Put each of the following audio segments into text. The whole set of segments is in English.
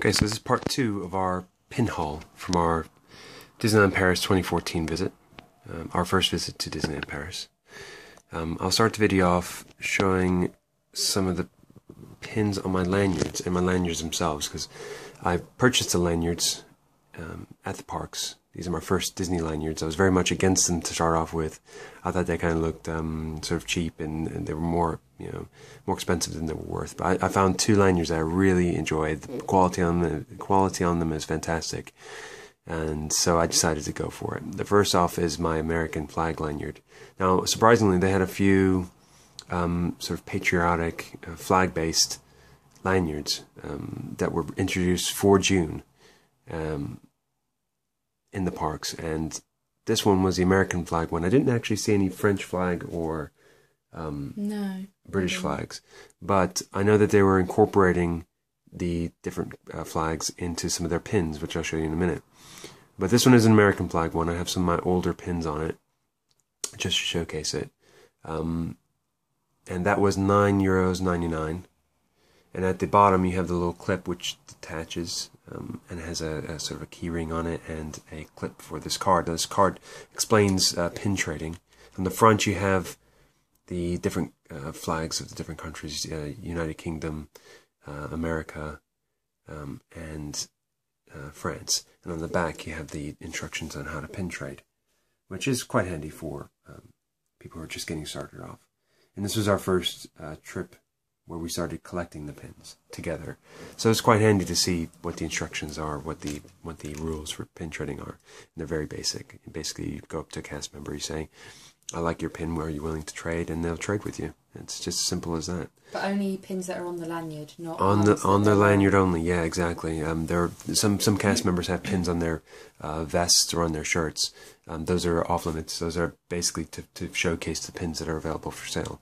Okay, so this is part 2 of our pin haul from our Disneyland Paris 2014 visit, our first visit to Disneyland Paris. I'll start the video off showing some of the pins on my lanyards and my lanyards themselves, because I purchased the lanyards at the parks. These are my first Disney lanyards. I was very much against them to start off with. I thought they kind of looked sort of cheap, and they were more expensive than they were worth. But I found 2 lanyards that I really enjoyed. The quality on them is fantastic, and so I decided to go for it. The first off is my American flag lanyard. Now, surprisingly, they had a few sort of patriotic flag-based lanyards that were introduced for June in the parks, and this one was the American flag one. I didn't actually see any French flag or British flags, but I know that they were incorporating the different flags into some of their pins, which I'll show you in a minute. But this one is an American flag one. I have some of my older pins on it just to showcase it, and that was €9.99. And at the bottom you have the little clip which detaches and has a sort of a key ring on it and a clip for this card. Now, this card explains pin trading. On the front you have the different flags of the different countries, United Kingdom, America, and France. And on the back you have the instructions on how to pin trade, which is quite handy for people who are just getting started off. And this was our first trip where we started collecting the pins together. So it's quite handy to see what the instructions are, what the rules for pin trading are. And they're very basic. Basically, you go up to a cast member, you say, "I like your pin, are you willing to trade?" And they'll trade with you. It's just as simple as that. But only pins that are on the lanyard, not on the lanyard only. Yeah, exactly. There are some cast members have pins on their vests or on their shirts. Those are off limits. Those are basically to showcase the pins that are available for sale.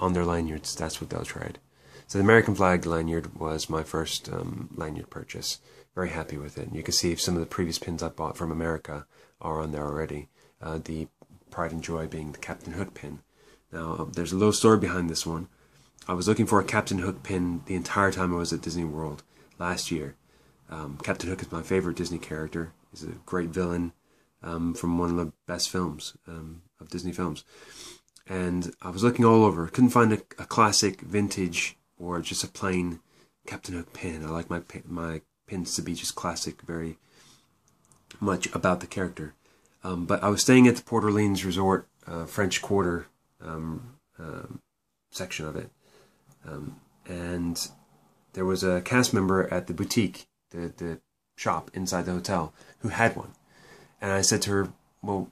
On their lanyards, that's what they'll trade. So the American flag lanyard was my first lanyard purchase. Very happy with it. And you can see some of the previous pins I bought from America are on there already. The Pride and Joy being the Captain Hook pin. Now, there's a little story behind this one. I was looking for a Captain Hook pin the entire time I was at Disney World last year. Captain Hook is my favorite Disney character. He's a great villain from one of the best films of Disney films. And I was looking all over. Couldn't find a classic, vintage, or just a plain Captain Hook pin. I like my pins to be just classic, very much about the character. But I was staying at the Port Orleans Resort French Quarter section of it. And there was a cast member at the boutique, the shop inside the hotel, who had one. And I said to her, "Well,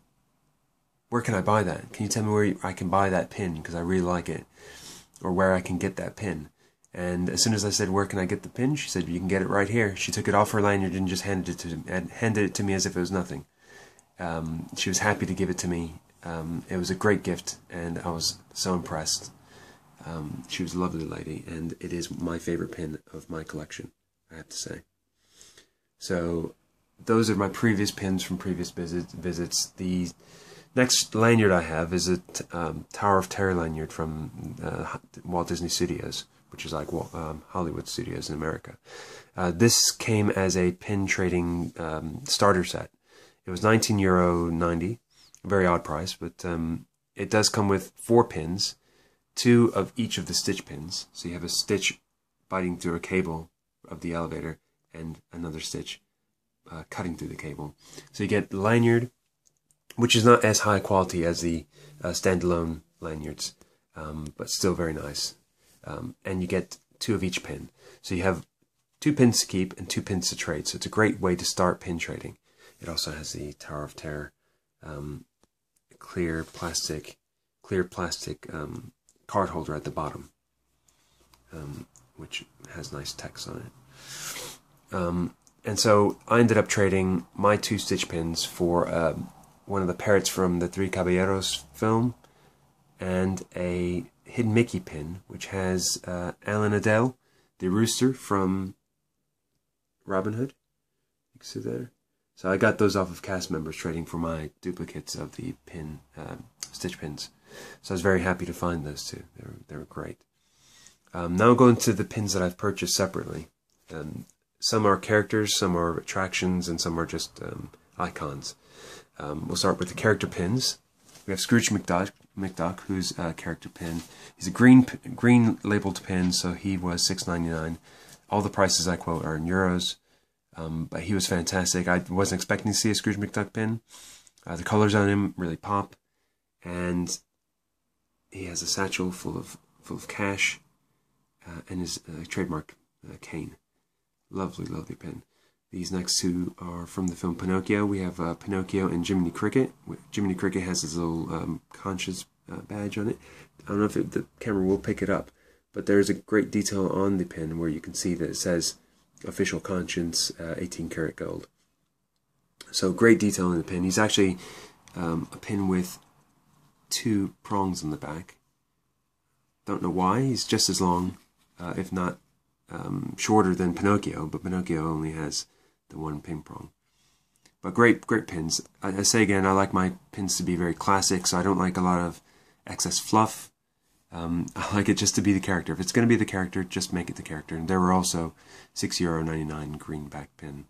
where can I buy that? Can you tell me where I can buy that pin, because I really like it, or where I can get that pin?" And as soon as I said, "Where can I get the pin?" she said, "You can get it right here." She took it off her lanyard and just handed it to me as if it was nothing. She was happy to give it to me. It was a great gift, and I was so impressed. She was a lovely lady, and it is my favorite pin of my collection, I have to say. So those are my previous pins from previous visits. The next lanyard I have is a Tower of Terror lanyard from Walt Disney Studios, which is like Hollywood Studios in America. This came as a pin trading starter set. It was €19.90, a very odd price, but it does come with 4 pins, 2 of each of the stitch pins. So you have a stitch biting through a cable of the elevator and another stitch cutting through the cable. So you get the lanyard, which is not as high quality as the standalone lanyards, but still very nice. And you get 2 of each pin. So you have 2 pins to keep and 2 pins to trade. So it's a great way to start pin trading. It also has the Tower of Terror clear plastic card holder at the bottom, which has nice text on it. And so I ended up trading my 2 stitch pins for one of the parrots from the Three Caballeros film, and a Hidden Mickey pin, which has Alan Adele, the rooster from Robin Hood. You can see there. So I got those off of cast members trading for my duplicates of the pin stitch pins. So I was very happy to find those 2. They were great. Now I'll go into the pins that I've purchased separately. some are characters, some are attractions, and some are just icons. We'll start with the character pins. We have Scrooge McDuck, who's a character pin. He's a green labeled pin, so he was $6.99. All the prices I quote are in euros, but he was fantastic. I wasn't expecting to see a Scrooge McDuck pin. The colors on him really pop, and he has a satchel full of cash, and his trademark cane. Lovely, lovely pin. These next two are from the film Pinocchio. We have Pinocchio and Jiminy Cricket. Jiminy Cricket has his little conscience badge on it. I don't know if the camera will pick it up, but there's a great detail on the pin where you can see that it says Official Conscience 18 karat gold. So great detail in the pin. He's actually a pin with 2 prongs on the back. Don't know why. He's just as long, if not shorter than Pinocchio, but Pinocchio only has the 1 pin prong. But great pins. I say again, I like my pins to be very classic, so I don't like a lot of excess fluff. I like it just to be the character. If it's going to be the character, just make it the character. And there were also €6.99 greenback pin.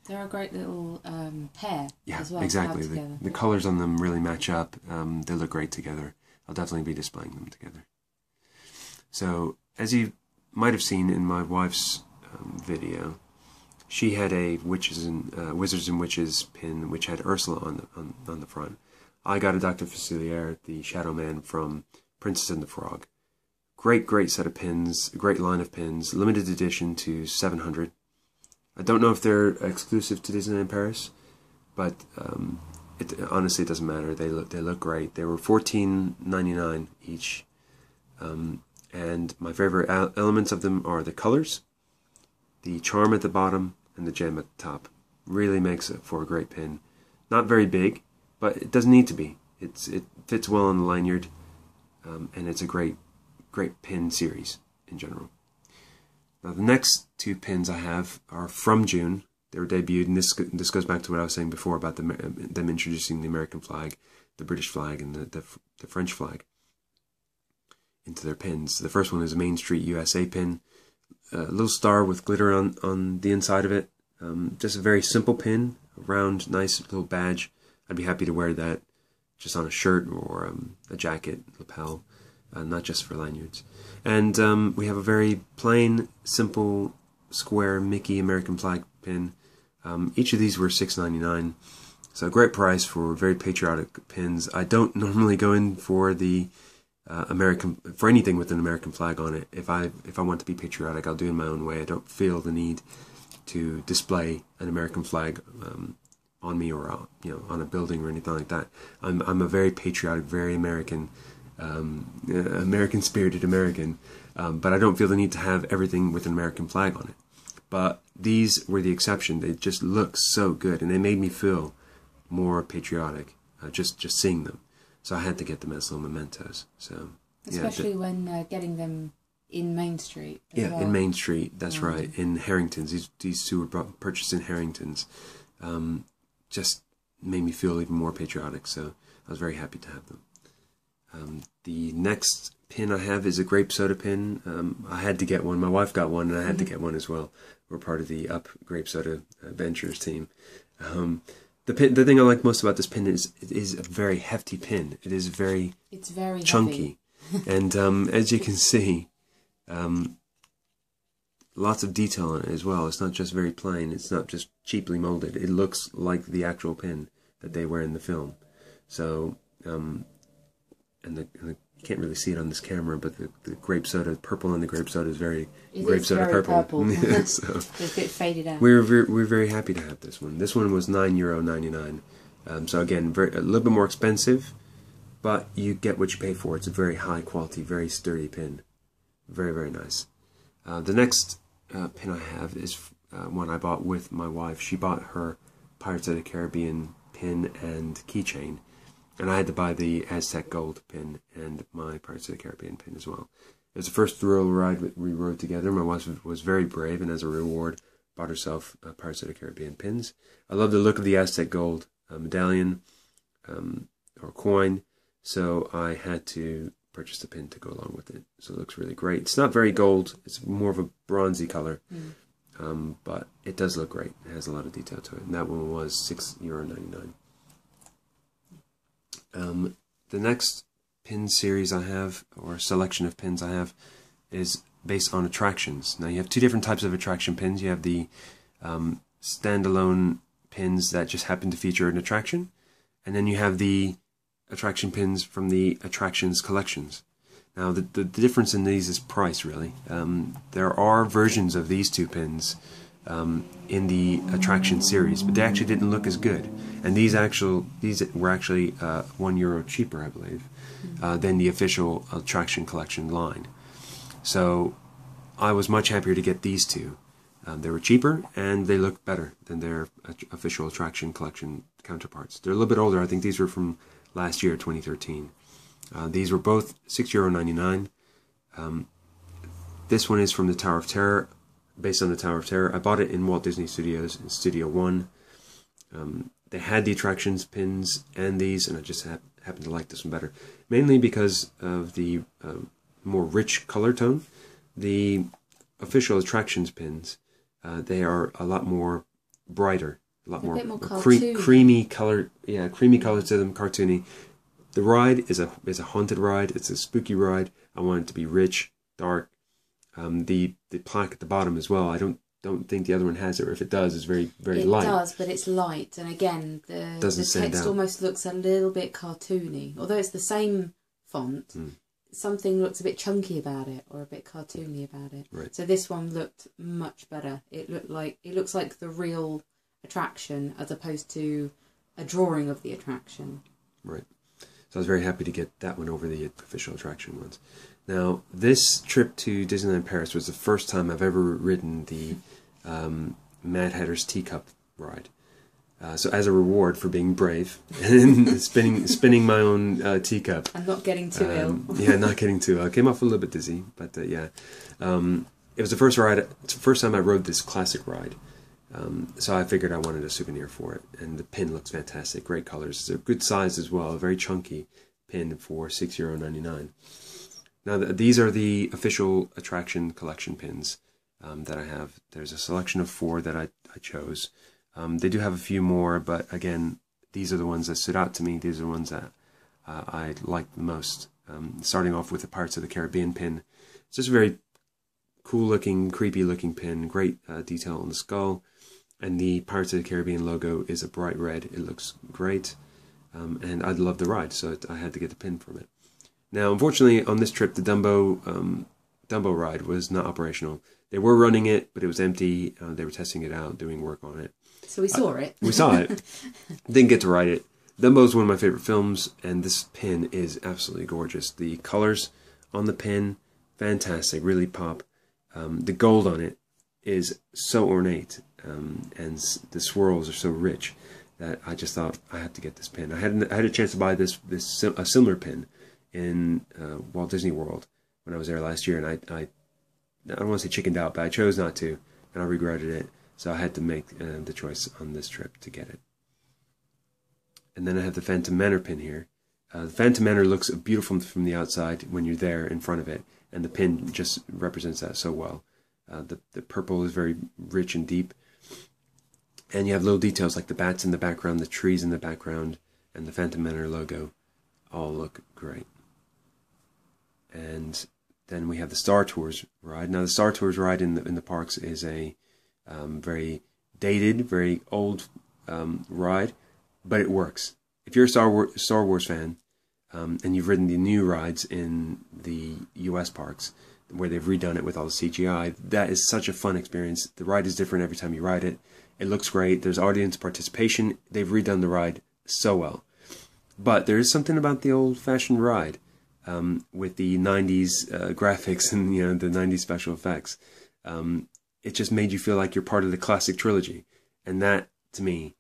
They're a great little pair as well. Exactly. The colors on them really match up. They look great together. I'll definitely be displaying them together. So, as you might have seen in my wife's video, she had a Wizards and Witches pin which had Ursula on the front. I got a Dr. Facilier, the Shadow Man from Princess and the Frog. Great set of pins, a great line of pins, limited edition to 700. I don't know if they're exclusive to Disneyland Paris, but honestly it doesn't matter. They look great. They were $14.99 each. And my favorite elements of them are the colors, the charm at the bottom, and the gem at the top. Really makes it for a great pin. Not very big, but it doesn't need to be. It fits well on the lanyard, and it's a great pin series in general. Now the next 2 pins I have are from June. They were debuted, and this goes back to what I was saying before about them introducing the American flag, the British flag, and the French flag into their pins. The first one is a Main Street USA pin. A little star with glitter on the inside of it. Just a very simple pin, a round, nice little badge. I'd be happy to wear that just on a shirt or a jacket, lapel, not just for lanyards. And we have a very plain, simple, square Mickey American flag pin. Each of these were $6.99. So a great price for very patriotic pins. I don't normally go in for the for anything with an American flag on it. If I want to be patriotic, I'll do it in my own way. I don't feel the need to display an American flag on me or on a building or anything like that. I'm a very patriotic, very American, American-spirited American, but I don't feel the need to have everything with an American flag on it. But these were the exception. They just look so good, and they made me feel more patriotic just seeing them. So I had to get them as little mementos. So especially when getting them in Main Street. Well. In Main Street. That's right. In Harrington's. These 2 were purchased in Harrington's. Just made me feel even more patriotic. So I was very happy to have them. The next pin I have is a grape soda pin. I had to get one. My wife got one, and I had to get one as well. We're part of the Up Grape Soda Ventures team. The thing I like most about this pin is it is a very hefty pin. It's very chunky. And as you can see, lots of detail on it as well. It's not just very plain. It's not just cheaply molded. It looks like the actual pin that they wear in the film. So, and you can't really see it on this camera, but the grape soda, purple on the grape soda is very grape soda purple. So it's a bit faded out. We're very happy to have this one. This one was €9.99. So again, a little bit more expensive, but you get what you pay for. It's a very high quality, very sturdy pin. Very nice. The next pin I have is one I bought with my wife. She bought her Pirates of the Caribbean pin and keychain, and I had to buy the Aztec Gold pin and my Pirates of the Caribbean pin as well. It was the first thrill ride we rode together. My wife was very brave, and as a reward, bought herself Pirates of the Caribbean pins. I love the look of the Aztec Gold medallion or coin, so I had to purchase the pin to go along with it. So it looks really great. It's not very gold. It's more of a bronzy color. but it does look great. It has a lot of detail to it. And that one was €6.99. The next pin series I have, or selection of pins I have, is based on attractions. Now you have two different types of attraction pins. You have the standalone pins that just happen to feature an attraction, and then you have the attraction pins from the attractions collections. Now the difference in these is price, really. There are versions of these two pins in the attraction series, but they actually didn't look as good. And these were actually €1 cheaper, I believe, than the official attraction collection line. So I was much happier to get these two. They were cheaper and they look better than their official attraction collection counterparts. They're a little bit older. I think these were from last year, 2013. These were both €6.99. This one is from the Tower of Terror, based on the Tower of Terror. I bought it in Walt Disney Studios, in Studio One. They had the attractions pins and these, and I just happened to like this one better, mainly because of the more rich color tone. The official attractions pins, they are a lot more brighter, a lot more creamy color. Yeah, creamy color to them, cartoony. The ride is a haunted ride. It's a spooky ride. I want it to be rich, dark. The plaque at the bottom as well. I don't think the other one has it, or if it does, it's very light. It does, but it's light, and again, the text almost looks a little bit cartoony. Although it's the same font, something looks a bit chunky about it, or a bit cartoony about it. Right. So this one looked much better. It looks like the real attraction as opposed to a drawing of the attraction. Right. So I was very happy to get that one over the official attraction ones. Now, this trip to Disneyland Paris was the first time I've ever ridden the Mad Hatter's Teacup ride. So as a reward for being brave and spinning my own teacup. And not getting too ill. Yeah, not getting too ill. I came off a little bit dizzy, but yeah. It was the first time I rode this classic ride. So I figured I wanted a souvenir for it. And the pin looks fantastic. Great colors. It's a good size as well. A very chunky pin for €6.99. Now, these are the official attraction collection pins that I have. There's a selection of 4 that I chose. They do have a few more, but again, these are the ones that stood out to me. These are the ones that I liked the most. Starting off with the Pirates of the Caribbean pin. It's just a very cool-looking, creepy-looking pin. Great detail on the skull. And the Pirates of the Caribbean logo is a bright red. It looks great. And I love the ride, so I had to get the pin from it. Now, unfortunately, on this trip, the Dumbo ride was not operational. They were running it, but it was empty. They were testing it out, doing work on it. So we saw it. We saw it. Didn't get to ride it. Dumbo is one of my favorite films, and this pin is absolutely gorgeous. The colors on the pin, fantastic, really pop. The gold on it is so ornate, and the swirls are so rich that I just thought I had to get this pin. I had a chance to buy a similar pin in Walt Disney World when I was there last year, and I don't want to say chickened out, but I chose not to, and I regretted it. So I had to make the choice on this trip to get it. And then I have the Phantom Manor pin here. The Phantom Manor looks beautiful from the outside when you're there in front of it, and the pin just represents that so well. The purple is very rich and deep, and you have little details like the bats in the background, the trees in the background, and the Phantom Manor logo all look great. And then we have the Star Tours ride. Now the Star Tours ride in the parks is a very dated, very old ride, but it works. If you're a Star Wars fan and you've ridden the new rides in the US parks, where they've redone it with all the CGI, that is such a fun experience. The ride is different every time you ride it. It looks great. There's audience participation. They've redone the ride so well. But there is something about the old-fashioned ride with the 90s graphics and the 90s special effects. It just made you feel like you're part of the classic trilogy. And that, to me,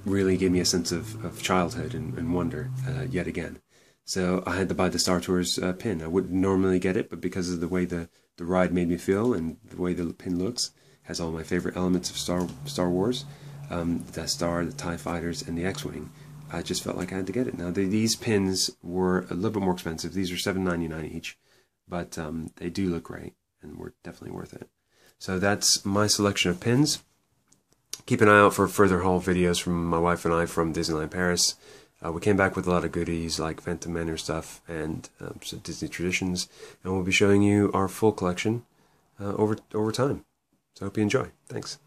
really gave me a sense of childhood and wonder yet again. So I had to buy the Star Tours pin. I wouldn't normally get it, but because of the way the ride made me feel and the way the pin looks, has all my favorite elements of Star Wars, the Death Star, the TIE Fighters, and the X-Wing. I just felt like I had to get it. Now, these pins were a little bit more expensive. These are $7.99 each, but they do look great and were definitely worth it. So that's my selection of pins. Keep an eye out for further haul videos from my wife and I from Disneyland Paris. We came back with a lot of goodies like Phantom Manor stuff and some Disney traditions, and we'll be showing you our full collection over time. So I hope you enjoy. Thanks.